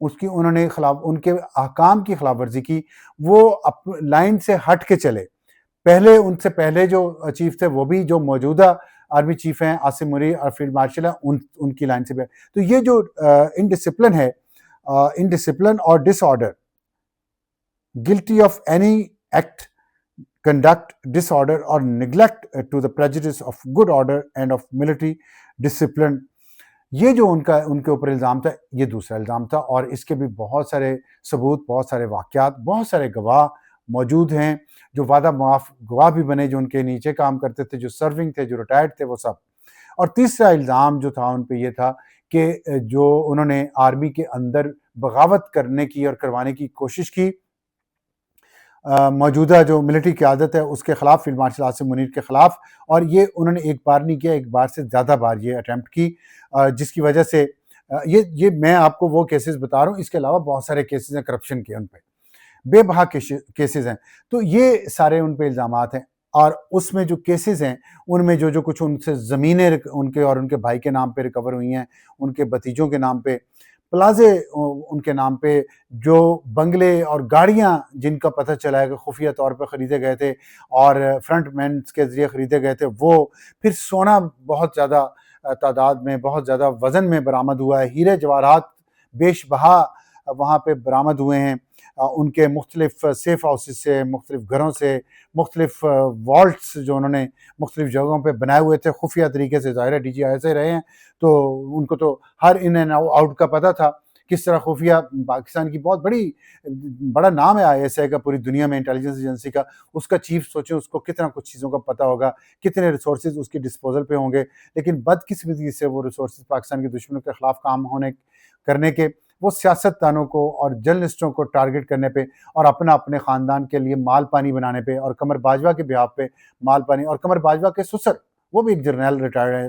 اس کی انہوں نے ان کے احکام کی خلاف ورزی کی، وہ لائن سے ہٹ کے چلے. پہلے ان سے پہلے جو چیف تھے وہ بھی جو موجودہ آرمی چیف ہیں عاصم منیر اور فیلڈ مارشل ہیں ان کی لائن سے بھی. تو یہ جو انڈسپلن ہے، انڈسپلن اور ڈس order, guilty of any act, conduct, disorder or neglect to the prejudice of good order and of military discipline. یہ جو ان کے اوپر الزام تھا، یہ دوسرا الزام تھا، اور اس کے بھی بہت سارے ثبوت، بہت سارے واقعات، بہت سارے گواہ موجود ہیں جو وعدہ معاف گواہ بھی بنے، جو ان کے نیچے کام کرتے تھے، جو سرونگ تھے، جو ریٹائرڈ تھے، وہ سب. اور تیسرا الزام جو تھا ان پہ یہ تھا کہ جو انہوں نے آرمی کے اندر بغاوت کرنے کی اور کروانے کی کوشش کی، موجودہ جو ملٹری قیادت ہے اس کے خلاف، فیلڈ مارشل عاصم منیر کے خلاف. اور یہ انہوں نے ایک بار نہیں کیا، ایک بار سے زیادہ بار یہ اٹیمپٹ کی، جس کی وجہ سے یہ میں آپ کو وہ کیسز بتا رہا ہوں. اس کے علاوہ بہت سارے کیسز ہیں کرپشن کے، ان پہ بے بہا کیسز ہیں. تو یہ سارے ان پہ الزامات ہیں. اور اس میں جو کیسز ہیں ان میں جو کچھ ان سے زمینیں ان کے اور ان کے بھائی کے نام پہ ریکور ہوئی ہیں، ان کے بھتیجوں کے نام پہ، پلازے ان کے نام پہ، جو بنگلے اور گاڑیاں جن کا پتہ چلا ہے کہ خفیہ طور پہ خریدے گئے تھے اور فرنٹ مینس کے ذریعے خریدے گئے تھے، وہ پھر سونا بہت زیادہ تعداد میں، بہت زیادہ وزن میں برآمد ہوا ہے، ہیرے جواہرات بیش بہا وہاں پہ برآمد ہوئے ہیں، ان کے مختلف سیف ہاؤسز سے، مختلف گھروں سے، مختلف والٹس جو انہوں نے مختلف جگہوں پہ بنائے ہوئے تھے خفیہ طریقے سے. ظاہر ہے ڈی جی ایسے رہے ہیں تو ان کو تو ہر ان اینڈ آؤٹ کا پتہ تھا، کس طرح خفیہ پاکستان کی بہت بڑا نام ہے ISI کا پوری دنیا میں، انٹیلیجنس ایجنسی کا. اس کا چیف سوچیں اس کو کتنا کچھ چیزوں کا پتہ ہوگا، کتنے ریسورسز اس کی ڈسپوزل پہ ہوں گے. لیکن بدقسمتی سے وہ ریسورسز پاکستان کے دشمنوں کے خلاف کام کرنے کے، وہ سیاست دانوں کو اور جرنلسٹوں کو ٹارگٹ کرنے پہ اور اپنے خاندان کے لیے مال پانی بنانے پہ، اور قمر باجوہ کے بیہاف پہ مال پانی، اور قمر باجوہ کے سسر وہ بھی ایک جرنیل ریٹائرڈ ہیں،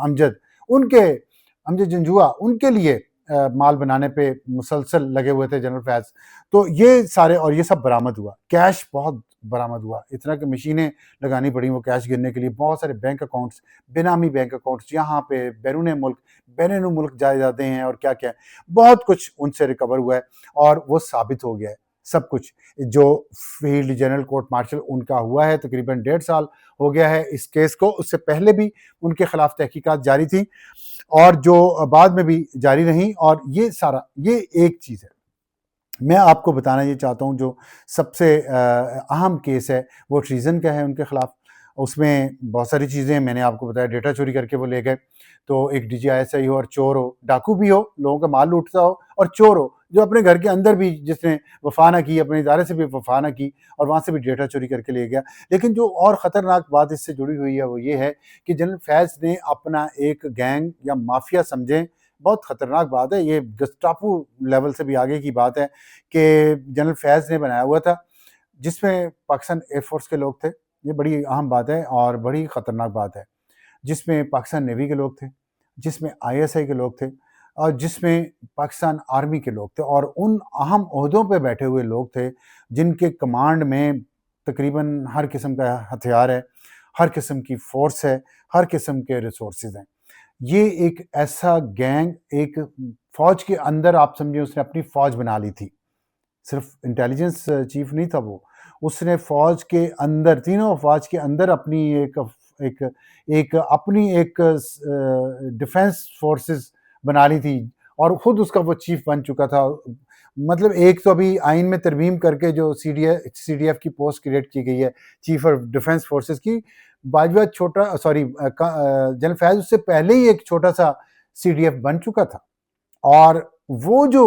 امجد جنجوعہ، ان کے لیے مال بنانے پہ مسلسل لگے ہوئے تھے جنرل فیض. تو یہ سارے، اور یہ سب برآمد ہوا، کیش بہت برآمد ہوا، اتنا کہ مشینیں لگانی پڑیں وہ کیش گرنے کے لیے. بہت سارے bank accounts, benami bank accounts یہاں پہ بیرون ملک جائیدادیں ہیں، اور کیا کیا بہت کچھ ان سے ریکور ہوا ہے. اور وہ ثابت ہو گیا ہے سب کچھ. جو فیلڈ جنرل کورٹ مارشل ان کا ہوا ہے، تقریباً 1.5 سال ہو گیا ہے اس کیس کو. اس سے پہلے بھی ان کے خلاف تحقیقات جاری تھیں اور جو بعد میں بھی جاری رہیں. اور یہ ایک چیز ہے. میں آپ کو بتانا یہ چاہتا ہوں جو سب سے اہم کیس ہے وہ ٹریزن کا ہے ان کے خلاف. اس میں بہت ساری چیزیں میں نے آپ کو بتایا، ڈیٹا چوری کر کے وہ لے گئے. تو ایک DGI ہو اور چور ہو، ڈاکو بھی ہو، لوگوں کا مال لوٹتا ہو، اور چور ہو جو اپنے گھر کے اندر بھی جس نے وفا نہ کی، اپنے ادارے سے بھی وفا نہ کی، اور وہاں سے بھی ڈیٹا چوری کر کے لے گیا. لیکن جو اور خطرناک بات اس سے جڑی ہوئی ہے وہ یہ ہے کہ جنرل فیض نے اپنا ایک گینگ یا مافیا سمجھیں، بہت خطرناک بات ہے، یہ گسٹاپو لیول سے بھی آگے کی بات ہے، کہ جنرل فیض نے بنایا ہوا تھا، جس میں پاکستان ایئر فورس کے لوگ تھے. یہ بڑی اہم بات ہے اور بڑی خطرناک بات ہے. جس میں پاکستان نیوی کے لوگ تھے، جس میں ISI کے لوگ تھے، اور جس میں پاکستان آرمی کے لوگ تھے، اور ان اہم عہدوں پہ بیٹھے ہوئے لوگ تھے جن کے کمانڈ میں تقریباً ہر قسم کا ہتھیار ہے، ہر قسم کی فورس ہے، ہر قسم کے ریسورسز ہیں. یہ ایک ایسا گینگ، ایک فوج کے اندر آپ سمجھیں اس نے اپنی فوج بنا لی تھی. صرف انٹیلیجنس چیف نہیں تھا وہ، اس نے فوج کے اندر، تینوں افواج کے اندر اپنی ایک ڈیفنس فورسز بنا لی تھی، اور خود اس کا وہ چیف بن چکا تھا. مطلب ایک تو ابھی آئین میں ترمیم کر کے جو CDF کی پوسٹ کریٹ کی گئی ہے، چیف آف ڈیفنس فورسز کی، باجوہ جنرل فیض اس سے پہلے ہی ایک چھوٹا سا CDF بن چکا تھا. اور وہ جو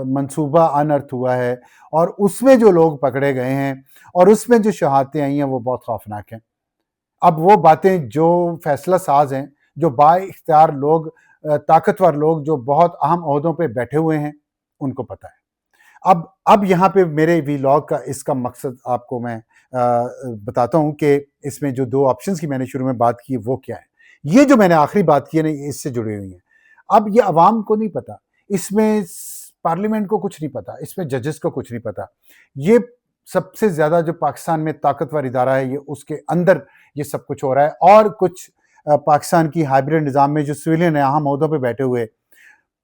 منصوبہ انرتھ ہوا ہے، اور اس میں جو لوگ پکڑے گئے ہیں، اور اس میں جو شہادتیں آئی ہیں، وہ بہت خوفناک ہیں. اب وہ باتیں جو فیصلہ ساز ہیں، جو با اختیار لوگ، طاقتور لوگ جو بہت اہم عہدوں پہ بیٹھے ہوئے ہیں، ان کو پتہ ہے. اب یہاں پہ میرے ویلاگ کا اس کا مقصد آپ کو میں بتاتا ہوں کہ اس میں جو 2 آپشنز کی میں نے شروع میں بات کی وہ کیا ہے. یہ جو میں نے آخری بات کی ہے نا، اس سے جڑی ہوئی ہیں. اب یہ عوام کو نہیں پتا، اس میں پارلیمنٹ کو کچھ نہیں پتا، اس میں ججز کو کچھ نہیں پتا. یہ سب سے زیادہ جو پاکستان میں طاقتور ادارہ ہے، یہ اس کے اندر یہ سب کچھ ہو رہا ہے. اور کچھ پاکستان کی ہائبرڈ نظام میں جو سویلین اہم عہدوں پہ بیٹھے ہوئے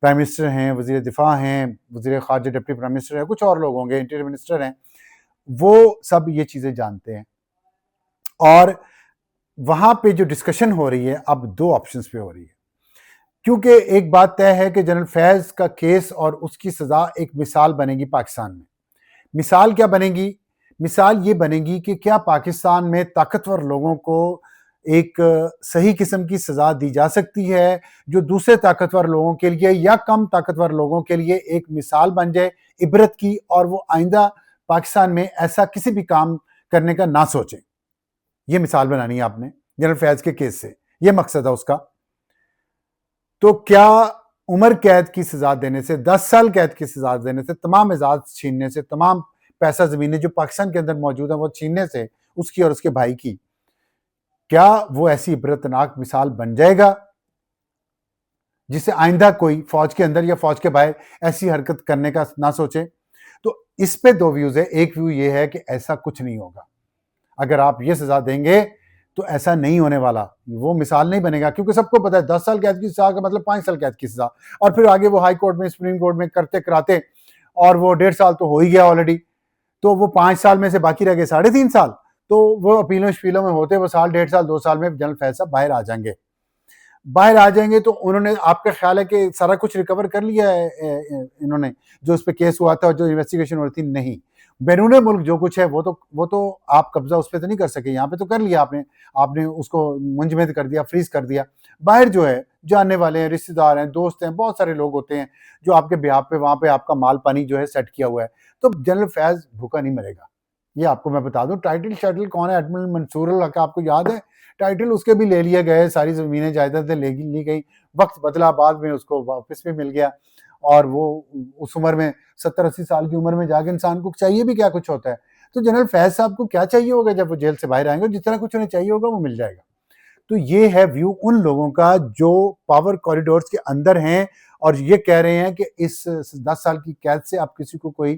پرائم منسٹر ہیں، وزیر دفاع ہیں، وزیر خارجہ ڈپٹی پرائم منسٹر ہیں، کچھ اور لوگ ہوں گے، انٹیریئر منسٹر ہیں، وہ سب یہ چیزیں جانتے ہیں. اور وہاں پہ جو ڈسکشن ہو رہی ہے اب دو آپشنز پہ ہو رہی ہے، کیونکہ ایک بات طے ہے کہ جنرل فیض کا کیس اور اس کی سزا ایک مثال بنے گی پاکستان میں. مثال کیا بنے گی؟ مثال یہ بنے گی کہ کیا پاکستان میں طاقتور لوگوں کو ایک صحیح قسم کی سزا دی جا سکتی ہے جو دوسرے طاقتور لوگوں کے لیے یا کم طاقتور لوگوں کے لیے ایک مثال بن جائے عبرت کی، اور وہ آئندہ پاکستان میں ایسا کسی بھی کام کرنے کا نہ سوچیں. یہ مثال بنانی ہے آپ نے جنرل فیض کے کیس سے، یہ مقصد ہے اس کا. تو کیا عمر قید کی سزا دینے سے، 10 سال قید کی سزا دینے سے، تمام اعزاز چھیننے سے، تمام پیسہ زمینیں جو پاکستان کے اندر موجود ہیں وہ چھیننے سے، اس کی اور اس کے بھائی کی، کیا وہ ایسی عبرتناک مثال بن جائے گا جسے آئندہ کوئی فوج کے اندر یا فوج کے باہر ایسی حرکت کرنے کا نہ سوچے؟ تو اس پہ دو ویوز ہے. ایک ویو یہ ہے کہ ایسا کچھ نہیں ہوگا، اگر آپ یہ سزا دیں گے تو ایسا نہیں ہونے والا، وہ مثال نہیں بنے گا، کیونکہ سب کو پتا ہے 10 سال قید کی سزا کا مطلب 5 سال قید کی سزا، اور پھر آگے وہ ہائی کورٹ میں، سپریم کورٹ میں کرتے کراتے، اور وہ 1.5 سال تو ہو ہی گیا آلریڈی، تو وہ 5 سال میں سے باقی رہ گئے 3.5 سال، تو وہ اپیلوں شپیلوں میں ہوتے وہ سال 1.5 سال 2 سال میں جنرل فیض صاحب باہر آ جائیں گے. تو انہوں نے، آپ کا خیال ہے کہ سارا کچھ ریکور کر لیا ہے انہوں نے جو اس پہ کیس ہوا تھا اور جو انویسٹیگیشن ہو رہی تھی؟ نہیں. بیرون ملک جو کچھ ہے وہ تو آپ قبضہ اس پہ تو نہیں کر سکے، یہاں پہ تو کر لیا آپ نے اس کو منجمد کر دیا، فریز کر دیا. باہر جو ہے جاننے والے ہیں، رشتہ دار ہیں، دوست ہیں، بہت سارے لوگ ہوتے ہیں جو آپ کے بیہاف پہ وہاں پہ آپ کا مال پانی جو ہے سیٹ کیا ہوا ہے. تو جنرل فیض بھوکا نہیں مرے گا، یہ آپ کو میں بتا دوں. ٹائٹل شائٹل کون ہے؟ ایڈمرل منصور الحق، آپ کو یاد ہے ٹائٹل اس کے بھی لے لیے گئے، ساری زمینیں جائیدادیں لی گئی، وقت بدلا، بعد میں اس کو واپس بھی مل گیا. اور وہ اس عمر میں 70-80 سال کی عمر میں جا کے انسان کو چاہیے بھی کیا کچھ ہوتا ہے. تو جنرل فیض صاحب کو کیا چاہیے ہوگا جب وہ جیل سے باہر آئیں گے؟ جتنا کچھ انہیں چاہیے ہوگا وہ مل جائے گا. تو یہ ہے ویو ان لوگوں کا جو پاور کوریڈورز کے اندر ہیں اور یہ کہہ رہے ہیں کہ اس 10 سال کی قید سے آپ کسی کو کوئی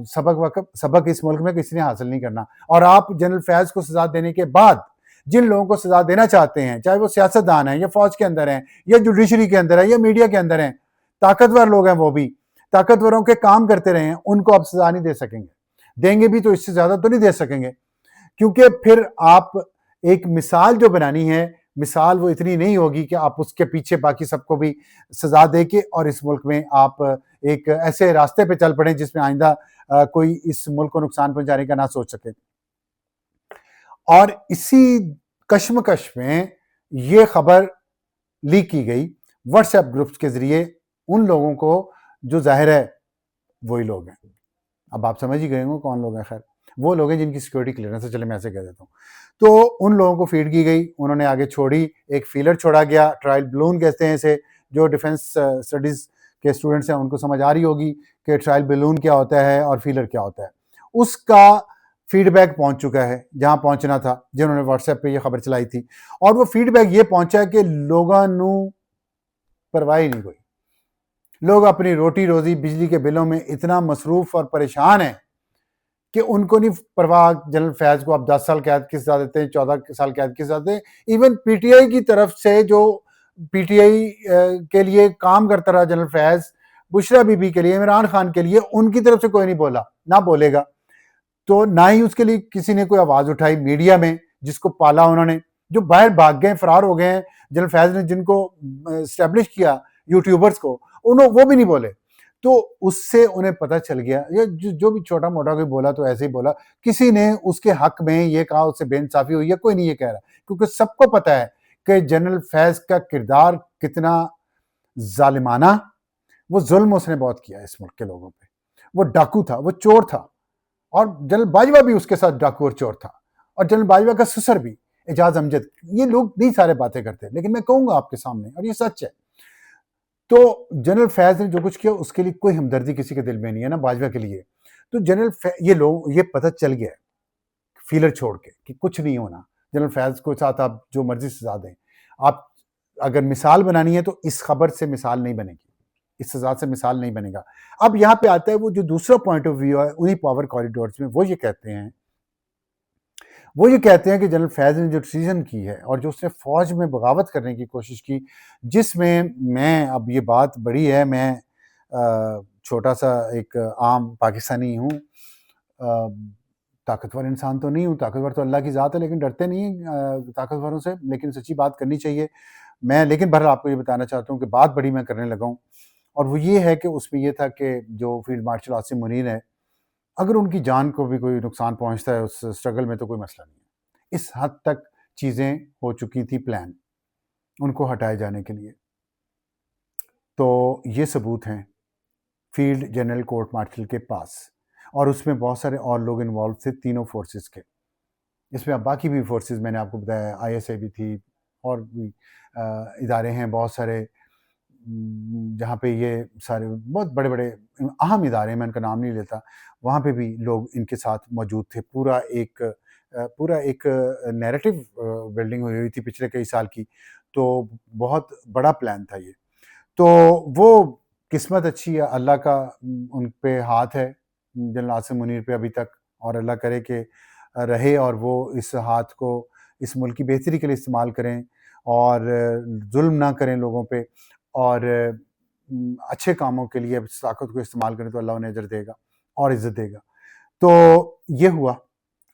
سبق اس ملک میں کسی نے حاصل نہیں کرنا. اور آپ جنرل فیض کو سزا دینے کے بعد جن لوگوں کو سزا دینا چاہتے ہیں، چاہے وہ سیاستدان ہیں یا فوج کے اندر ہیں یا جوڈیشری کے اندر ہیں یا میڈیا کے اندر ہیں، طاقتور لوگ ہیں، وہ بھی طاقتوروں کے کام کرتے رہے ہیں، ان کو آپ سزا نہیں دے سکیں گے. دیں گے بھی تو اس سے زیادہ تو نہیں دے سکیں گے، کیونکہ پھر آپ ایک مثال جو بنانی ہے، مثال وہ اتنی نہیں ہوگی کہ آپ اس کے پیچھے باقی سب کو بھی سزا دے کے اور اس ملک میں آپ ایک ایسے راستے پہ چل پڑیں جس میں آئندہ کوئی اس ملک کو نقصان پہنچانے کا نہ سوچ سکے. اور اسی کشمکش میں یہ خبر لیک کی گئی واٹس ایپ گروپس کے ذریعے ان لوگوں کو جو ظاہر ہے وہی لوگ ہیں، اب آپ سمجھ ہی گئے ہوں کون لوگ ہیں. خیر وہ لوگ ہیں جن کی سیکورٹی کلیئرنس ہے، چلے میں ایسے کہہ دیتا ہوں. تو ان لوگوں کو فیڈ کی گئی، انہوں نے آگے چھوڑی، ایک فیلر چھوڑا گیا، ٹرائل بلون کہتے ہیں اسے. جو ڈیفنس اسٹڈیز کے اسٹوڈنٹس ہیں ان کو سمجھ آ رہی ہوگی کہ ٹرائل بلون کیا ہوتا ہے اور فیلر کیا ہوتا ہے. اس کا فیڈ بیک پہنچ چکا ہے جہاں پہنچنا تھا، جنہوں نے واٹس ایپ پہ یہ خبر چلائی تھی. اور وہ فیڈ بیک یہ پہنچا کہ لوگوں نو پرواہ نہیں کوئی، لوگ اپنی روٹی روزی بجلی کے بلوں میں اتنا مصروف اور پریشان ہیں کہ ان کو نہیں پرواہ جنرل فیض کو آپ 10 سال قید کی سزا دیتے ہیں، 14 سال قید کی سزا دیتے ہیں. ایون پی ٹی آئی کی طرف سے جو پی ٹی آئی کے لیے کام کرتا رہا general Faiz, Bushra be be کے لیے، عمران خان کے لیے، ان کی طرف سے کوئی نہیں بولا، نہ بولے گا. تو نہ ہی اس کے لیے کسی نے کوئی آواز اٹھائی میڈیا میں، جس کو پالا انہوں نے، جو باہر بھاگ گئے، فرار ہو گئے ہیں جنرل فیض نے، جن کو اسٹیبلش کیا یوٹیوبرز کو، وہ بھی نہیں بولے. تو اس سے انہیں پتہ چل گیا، جو بھی چھوٹا موٹا کوئی بولا تو ایسے ہی بولا، کسی نے اس کے حق میں یہ کہا اس سے بے انصافی ہوئی ہے، کوئی نہیں یہ کہہ رہا، کیونکہ سب کو پتہ ہے کہ جنرل فیض کا کردار کتنا ظالمانہ، وہ ظلم اس نے بہت کیا اس ملک کے لوگوں پہ. وہ ڈاکو تھا، وہ چور تھا، اور جنرل باجوہ بھی اس کے ساتھ ڈاکو اور چور تھا، اور جنرل باجوہ کا سسر بھی اعجاز امجد. یہ لوگ نہیں سارے باتیں کرتے، لیکن میں کہوں گا آپ کے سامنے، اور یہ سچ ہے. تو جنرل فیض نے جو کچھ کیا اس کے لیے کوئی ہمدردی کسی کے دل میں نہیں ہے نا باجوہ کے لیے. تو یہ لوگ یہ پتہ چل گیا فیلر چھوڑ کے کہ کچھ نہیں ہونا، جنرل فیض کو ساتھ آپ جو مرضی سزا دیں. آپ اگر مثال بنانی ہے تو اس خبر سے مثال نہیں بنے گی، اس سزا سے مثال نہیں بنے گا. اب یہاں پہ آتا ہے وہ جو دوسرا پوائنٹ آف ویو ہے انہی پاور کوریڈورز میں، وہ یہ کہتے ہیں وہ یہ کہتے ہیں کہ جنرل فیض نے جو ڈیسیژن کی ہے اور جو اس نے فوج میں بغاوت کرنے کی کوشش کی، جس میں اب یہ بات بڑی ہے، میں چھوٹا سا ایک عام پاکستانی ہوں، طاقتور انسان تو نہیں ہوں، طاقتور تو اللہ کی ذات ہے، لیکن ڈرتے نہیں ہیں طاقتوروں سے، لیکن سچی بات کرنی چاہیے میں، لیکن بہرحال آپ کو یہ بتانا چاہتا ہوں کہ بات بڑی میں کرنے لگا ہوں، اور وہ یہ ہے کہ اس میں یہ تھا کہ جو فیلڈ مارشل عاصم منیر ہے، اگر ان کی جان کو بھی کوئی نقصان پہنچتا ہے اس اسٹرگل میں تو کوئی مسئلہ نہیں ہے، اس حد تک چیزیں ہو چکی تھی پلان ان کو ہٹائے جانے کے لیے۔ تو یہ ثبوت ہیں field general court marshal K پاس، اور اس میں بہت سارے اور لوگ انوالو تھے تینوں فورسز کے، اس میں اب باقی بھی فورسز میں نے آپ کو بتایا، آئی ایس اے بھی تھی، اور بھی ادارے ہیں بہت سارے جہاں پہ یہ سارے بہت بڑے بڑے اہم ادارے ہیں، میں ان کا نام نہیں لیتا، وہاں پہ بھی لوگ ان کے ساتھ موجود تھے۔ پورا ایک نیریٹو بلڈنگ ہوئی تھی پچھلے کئی سال کی، تو بہت بڑا پلان تھا یہ۔ تو وہ قسمت اچھی ہے، اللہ کا ان پہ ہاتھ ہے، جنرل عاصم منیر پہ ابھی تک، اور اللہ کرے کہ رہے اور وہ اس ہاتھ کو اس ملک کی بہتری کے لیے استعمال کریں اور ظلم نہ کریں لوگوں پہ، اور اچھے کاموں کے لیے اس طاقت کو استعمال کریں تو اللہ انہیں اجر دے گا اور عزت دے گا۔ تو یہ ہوا،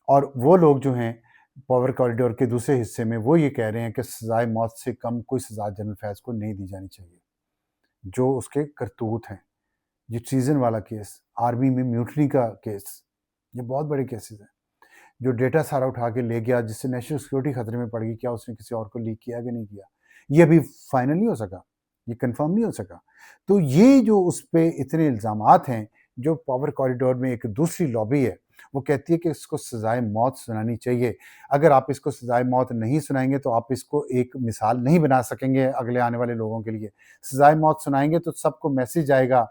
اور وہ لوگ جو ہیں پاور کوریڈور کے دوسرے حصے میں وہ یہ کہہ رہے ہیں کہ سزائے موت سے کم کوئی سزا جنرل فیض کو نہیں دی جانی چاہیے، جو اس کے کرتوت ہیں، یہ سیزن والا کیس، آرمی میں میوٹنی کا کیس، یہ بہت بڑے کیسز ہیں، جو ڈیٹا سارا اٹھا کے لے گیا جس سے نیشنل سیکورٹی خطرے میں پڑ گئی، کیا اس نے کسی اور کو لیک کیا کہ نہیں کیا، یہ ابھی فائنل نہیں ہو سکا، یہ کنفرم نہیں ہو سکا۔ تو یہ جو اس پہ اتنے الزامات ہیں، جو پاور کوریڈور میں ایک دوسری لابی ہے وہ کہتی ہے کہ اس کو سزائے موت سنانی چاہیے، اگر آپ اس کو سزائے موت نہیں سنائیں گے تو آپ اس کو ایک مثال نہیں بنا سکیں گے اگلے آنے والے لوگوں کے لیے۔ سزائے موت سنائیں گے تو سب کو میسج آئے گا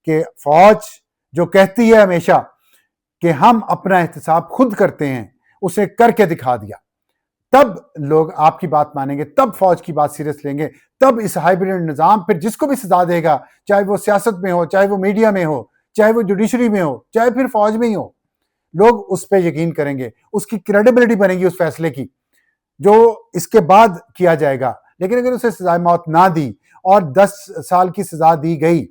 کہ فوج جو کہتی ہے ہمیشہ کہ ہم اپنا احتساب خود کرتے ہیں، اسے کر کے دکھا دیا، تب لوگ آپ کی بات مانیں گے، تب فوج کی بات سیریس لیں گے، تب اس ہائبرڈ نظام پھر جس کو بھی سزا دے گا، چاہے وہ سیاست میں ہو، چاہے وہ میڈیا میں ہو، چاہے وہ جوڈیشری میں ہو، چاہے پھر فوج میں ہی ہو، لوگ اس پہ یقین کریں گے، اس کی کریڈیبلٹی بنے گی اس فیصلے کی جو اس کے بعد کیا جائے گا۔ لیکن اگر اسے سزائے موت نہ دی اور 10 سال کی سزا دی گئی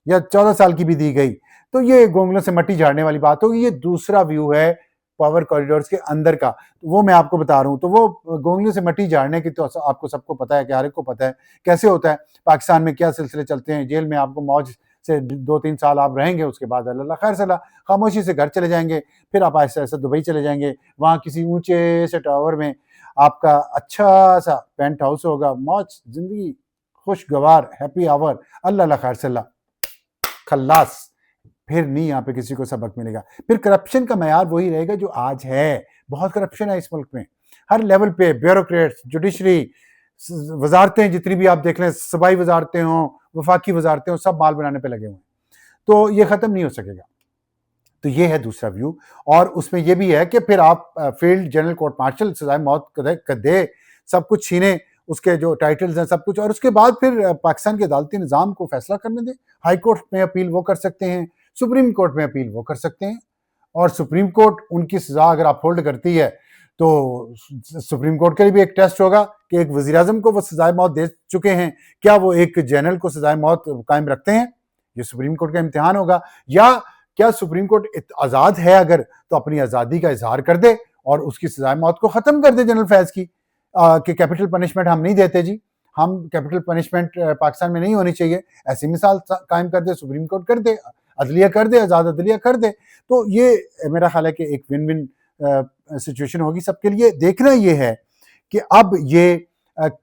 یا 14 سال کی بھی دی گئی تو یہ گونگلوں سے مٹی جھاڑنے والی بات ہوگی۔ یہ دوسرا ویو ہے پاور کوریڈورز کے اندر کا، وہ میں آپ کو بتا رہا ہوں۔ تو وہ گونگلوں سے مٹی جھاڑنے کی تو آپ کو سب کو پتہ ہے کہ ہر ایک کو پتہ ہے کیسے ہوتا ہے، پاکستان میں کیا سلسلے چلتے ہیں، جیل میں آپ کو موج سے 2-3 سال آپ رہیں گے، اس کے بعد اللہ خیر صلاح خاموشی سے گھر چلے جائیں گے، پھر آپ ایسے ایسے دبئی چلے جائیں گے، وہاں کسی اونچے سے ٹاور میں آپ کا اچھا سا پینٹ ہاؤس ہوگا، موج زندگی خوشگوار، ہیپی آور، اللہ خیر صلاح خلاص، پھر نہیں یہاں پہ کسی کو سبق ملے گا۔ پھر کرپشن کا معیار وہی رہے گا جو آج ہے، بہت کرپشن ہے اس ملک میں، ہر لیول پہ، بیوروکریٹس، جوڈیشری، وزارتیں جتنی بھی آپ دیکھ لیں، صوبائی وزارتیں ہوں، وفاقی وزارتیں ہوں، سب مال بنانے پہ لگے ہوئے ہیں، تو یہ ختم نہیں ہو سکے گا۔ تو یہ ہے دوسرا ویو، اور اس میں یہ بھی ہے کہ پھر آپ فیلڈ جنرل کورٹ مارشل سزائے موت دے، سب کچھ چھینے، اس کے جو ٹائٹلز ہیں سب کچھ، اور اس کے بعد پھر پاکستان کے عدالتی نظام کو فیصلہ کرنے دیں۔ ہائی کورٹ میں اپیل وہ کر سکتے ہیں، سپریم کورٹ میں اپیل وہ کر سکتے ہیں، اور سپریم کورٹ ان کی سزا اگر آپ ہولڈ کرتی ہے تو سپریم کورٹ کے لیے بھی ایک ٹیسٹ ہوگا کہ ایک وزیر اعظم کو وہ سزائے موت دے چکے ہیں، کیا وہ ایک جنرل کو سزائے موت قائم رکھتے ہیں؟ یہ سپریم کورٹ کا امتحان ہوگا۔ یا کیا سپریم کورٹ آزاد ہے اگر تو اپنی آزادی کا اظہار کر دے اور اس کی سزائے موت کو ختم کر دے جنرل فیض کی، کہ کیپٹل پنشمنٹ ہم نہیں دیتے جی، ہم کیپٹل پنشمنٹ پاکستان میں نہیں ہونی چاہیے، ایسی مثال قائم کر دے، سپریم کورٹ کر دے، عدلیہ کر دے، آزاد عدلیہ کر دے، تو یہ میرا خیال ہے کہ ایک ون ون سچویشن ہوگی سب کے لیے۔ دیکھنا یہ ہے کہ اب یہ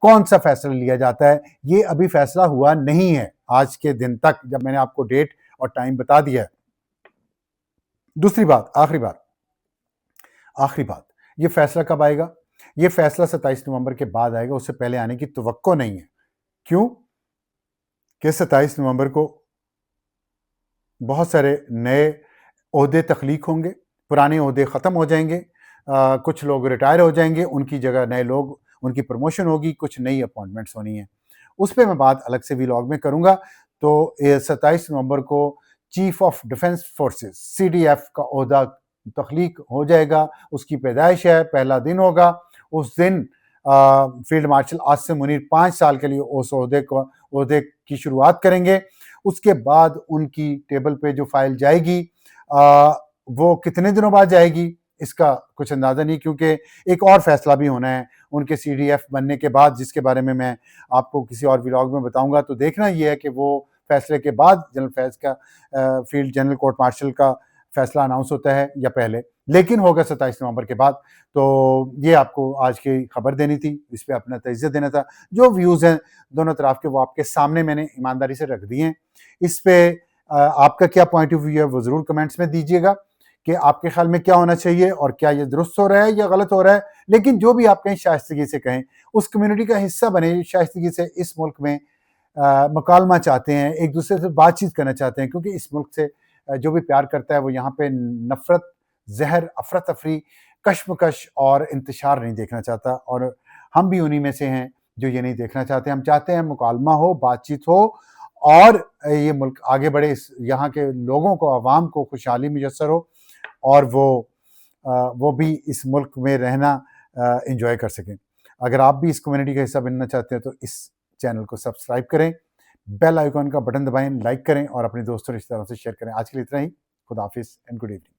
کون سا فیصلہ لیا جاتا ہے، یہ ابھی فیصلہ ہوا نہیں ہے آج کے دن تک، جب میں نے آپ کو ڈیٹ اور ٹائم بتا دیا ہے۔ دوسری بات، آخری بات، یہ فیصلہ کب آئے گا؟ یہ فیصلہ 27 نومبر کے بعد آئے گا، اس سے پہلے آنے کی توقع نہیں ہے۔ کیوں کہ 27 نومبر کو بہت سارے نئے عہدے تخلیق ہوں گے، پرانے عہدے ختم ہو جائیں گے، کچھ لوگ ریٹائر ہو جائیں گے، ان کی جگہ نئے لوگ، ان کی پروموشن ہوگی، کچھ نئی اپوائنٹمنٹس ہونی ہیں، اس پہ میں بات الگ سے ویلاگ میں کروں گا۔ تو 27 نومبر کو chief of defence forces CDF کا عہدہ تخلیق ہو جائے گا، اس کی پیدائش ہے، پہلا دن ہوگا، اس دن فیلڈ مارشل عاصم منیر 5 سال کے لیے اس عہدے کی شروعات کریں گے۔ اس کے بعد ان کی ٹیبل پہ جو فائل جائے گی وہ کتنے دنوں بعد جائے گی اس کا کچھ اندازہ نہیں، کیونکہ ایک اور فیصلہ بھی ہونا ہے ان کے سی ڈی ایف بننے کے بعد، جس کے بارے میں آپ کو کسی اور ولاگ میں بتاؤں گا۔ تو دیکھنا یہ ہے کہ وہ فیصلے کے بعد جنرل فیض کا فیلڈ جنرل کورٹ مارشل کا فیصلہ اناؤنس ہوتا ہے یا پہلے، لیکن ہوگا 27 نومبر کے بعد۔ تو یہ آپ کو آج کی خبر دینی تھی، اس پہ اپنا تجزیہ دینا تھا۔ جو ویوز ہیں دونوں طرف کے وہ آپ کے سامنے میں نے ایمانداری سے رکھ دیے ہیں۔ اس پہ آپ کا کیا پوائنٹ آف ویو ہے وہ ضرور کمنٹس میں دیجیے گا کہ آپ کے خیال میں کیا ہونا چاہیے اور کیا یہ درست ہو رہا ہے یا غلط ہو رہا ہے۔ لیکن جو بھی آپ کہیں شائستگی سے کہیں، اس کمیونٹی کا حصہ بنے، شائستگی سے اس ملک میں مکالمہ چاہتے ہیں، ایک دوسرے سے بات چیت کرنا چاہتے ہیں، کیونکہ اس ملک سے جو بھی پیار کرتا ہے وہ یہاں پہ نفرت، زہر، افراتفری، کشمکش اور انتشار نہیں دیکھنا چاہتا، اور ہم بھی انہی میں سے ہیں جو یہ نہیں دیکھنا چاہتے۔ ہم چاہتے ہیں مکالمہ ہو، بات چیت ہو اور یہ ملک آگے بڑھے، یہاں کے لوگوں کو، عوام کو خوشحالی میسر ہو اور وہ بھی اس ملک میں رہنا انجوائے کر سکیں۔ اگر آپ بھی اس کمیونٹی کا حصہ بننا چاہتے ہیں تو اس چینل کو سبسکرائب کریں، بیل آئیکن کا بٹن دبائیں، لائک کریں اور اپنے دوستوں رشتہ داروں سے شیئر کریں۔ آج کے لیے اتنا ہی۔ خدا حافظ اینڈ گڈ ایوننگ۔